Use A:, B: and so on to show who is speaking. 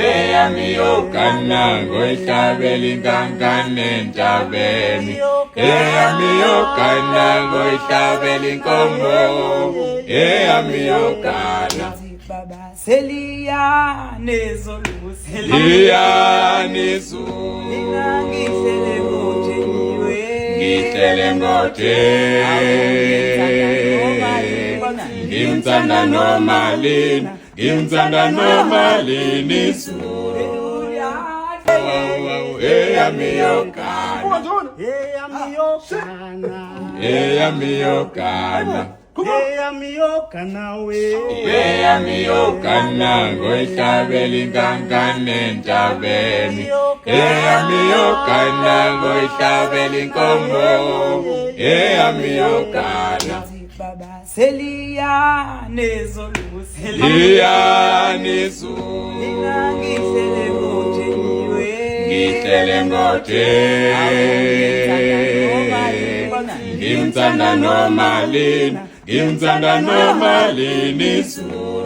A: Eyamiyokana ngoyihlabela inkankane entabeni. Eyamiyokana ngoyihlabela inkomo. Eyamiyokana
B: Seliyane zolu
A: Seliyane zolu
B: ngihlele ngojeniwe
A: ngihlele ngojeni ngimthanda nomalini zulu Eyamiyokana ngoyihlabela inkankane entabeni. Eyamiyokana ngoyihlabela inkomo. Eyamiyokana
B: Seliyane zolu
A: Seliyane zulu
B: ngihlele ngojeniwe
A: ngihlele ngimthanda nomalini zulu